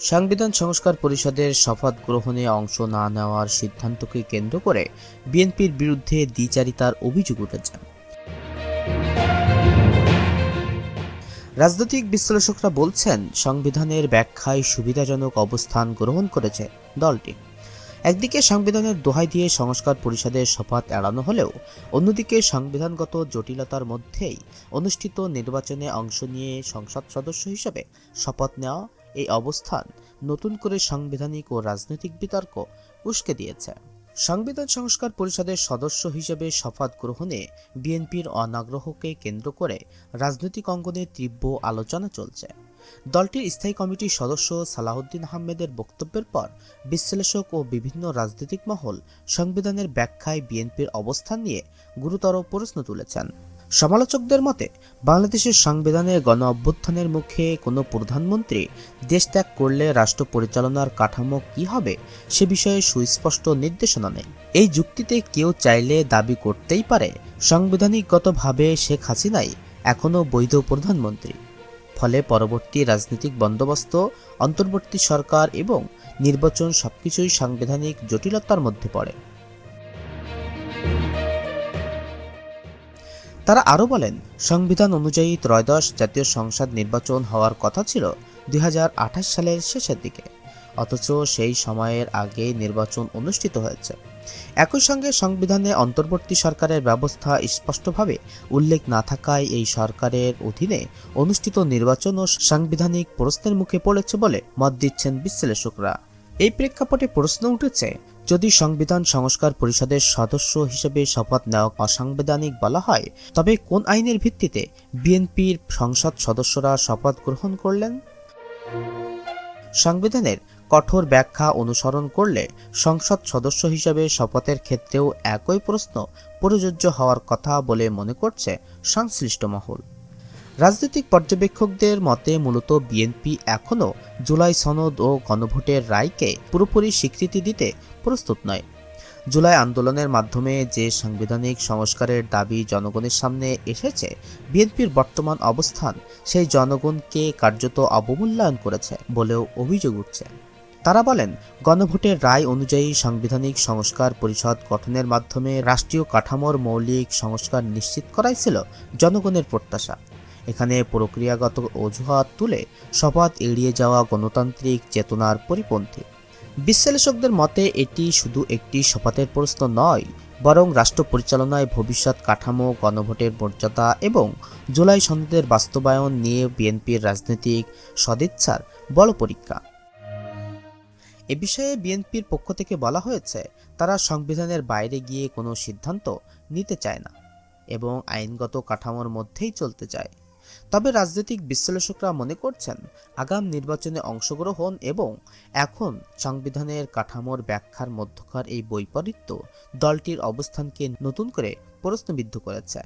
সংবিধান সংস্কার পরিষদের শপথ গ্রহণে অংশ না নেওয়ার সিদ্ধান্তকে কেন্দ্র করে বিএনপির বিরুদ্ধে দ্বিচারিতার অভিযোগ উঠেছে। রাজনৈতিক বিশ্লেষকরা বলছেন, সংবিধানের ব্যাখ্যায় সুবিধাজনক অবস্থান গ্রহণ করেছে দলটি। একদিকে সংবিধানের দোহাই দিয়ে সংস্কার পরিষদের শপথ এড়ানো হলেও অন্যদিকে সংবিধানগত জটিলতার মধ্যেই অনুষ্ঠিত নির্বাচনে অংশ নিয়ে সংসদ সদস্য হিসেবে শপথ নেওয়া এই অবস্থান নতুন করে সাংবিধানিক ও রাজনৈতিক বিতর্ক উস্কে দিয়েছে। সংবিধান সংস্কার পরিষদের সদস্য হিসেবে শপথ গ্রহণে বিএনপির অনাগ্রহকে কেন্দ্র করে রাজনৈতিক অঙ্গনে তীব্র আলোচনা চলছে। দলটির স্থায়ী কমিটির সদস্য সালাউদ্দিন আহমেদের বক্তব্যের পর বিশ্লেষক ও বিভিন্ন রাজনৈতিক মহল সংবিধানের ব্যাখ্যায় বিএনপির অবস্থান নিয়ে গুরুতর প্রশ্ন তুলেছেন। সমালোচকদের মতে, বাংলাদেশের সংবিধানে গণ অভ্যুত্থানের মুখে কোনো প্রধানমন্ত্রী দেশ ত্যাগ করলে রাষ্ট্র পরিচালনার কাঠামো কি হবে সে বিষয়ে সুস্পষ্ট নির্দেশনা নেই। এই যুক্তিতে কেউ চাইলে দাবি করতেই পারে, সাংবিধানিকগতভাবে শেখ হাসিনাই এখনও বৈধ প্রধানমন্ত্রী। ফলে পরবর্তী রাজনৈতিক বন্দোবস্ত, অন্তর্বর্তী সরকার এবং নির্বাচন সবকিছুই সাংবিধানিক জটিলতার মধ্যে পড়ে। তারা আরও বলেন, সংবিধান অনুযায়ী ত্রয়োদশ জাতীয় সংসদ নির্বাচন হওয়ার কথা ছিল 2028 সালের শেষের দিকে, অথচ সেই সময়ের আগে নির্বাচন অনুষ্ঠিত হয়েছে। একই সঙ্গে সংবিধানে অন্তর্বর্তী সরকারের ব্যবস্থা স্পষ্টভাবে উল্লেখ না থাকায় এই সরকারের অধীনে অনুষ্ঠিত নির্বাচনও সাংবিধানিক প্রশ্নের মুখে পড়েছে বলে মত দিচ্ছেন বিশ্লেষকরা। এই প্রেক্ষাপটে প্রশ্ন উঠেছে, যদি সংবিধান সংস্কার পরিষদের সদস্য হিসেবে শপথ নেওয়া অসাংবিধানিক বলা হয়, তবে কোন আইনের ভিত্তিতে বিএনপির সংসদ সদস্যরা শপথ গ্রহণ করলেন? সংবিধানের কঠোর ব্যাখ্যা অনুসরণ করলে সংসদ সদস্য হিসেবে শপথের ক্ষেত্রেও একই প্রশ্ন প্রযোজ্য হওয়ার কথা বলে মনে করছে সংশ্লিষ্ট মহল। রাজনৈতিক পর্যবেক্ষকদের মতে মূলত বিএনপি এখনও জুলাই সনদ ও গণভোটের রায়কে পুরোপুরি স্বীকৃতি দিতে প্রস্তুত নয়। জুলাই আন্দোলনের মাধ্যমে যে সাংবিধানিক সংস্কারের দাবি জনগণের সামনে এসেছে, বিএনপির বর্তমান অবস্থান সেই জনগণকে কার্যত অবমূল্যায়ন করেছে বলেও অভিযোগ উঠছে। তারা বলেন, গণভোটের রায় অনুযায়ী সাংবিধানিক সংস্কার পরিষদ গঠনের মাধ্যমে রাষ্ট্রীয় কাঠামোর মৌলিক সংস্কার নিশ্চিত করাই ছিল জনগণের প্রত্যাশা। এখানে প্রক্রিয়াগত অজুহাত তুলে শপথ এড়িয়ে যাওয়া গণতান্ত্রিক চেতনার পরিপন্থী। বিশ্লেষকদের মতে এটি শুধু একটি শপথের প্রশ্ন নয়, বরং রাষ্ট্র পরিচালনায় ভবিষ্যৎ কাঠামো, গণভোটের মর্যাদা এবং জুলাই সনদের বাস্তবায়ন নিয়ে বিএনপির রাজনৈতিক সদিচ্ছার বড় পরীক্ষা। এ বিষয়ে বিএনপির পক্ষ থেকে বলা হয়েছে, তারা সংবিধানের বাইরে গিয়ে কোনো সিদ্ধান্ত নিতে চায় না এবং আইনগত কাঠামোর মধ্যেই চলতে চায়। তবে রাজনৈতিক বিশ্লেষকরা মনে করছেন, আগাম নির্বাচনে অংশগ্রহণ এবং এখন সংবিধানের কাঠামোর ব্যাখ্যার মধ্যকার এই বৈপরীত্য দলটির অবস্থানকে নতুন করে প্রশ্নবিদ্ধ করেছে।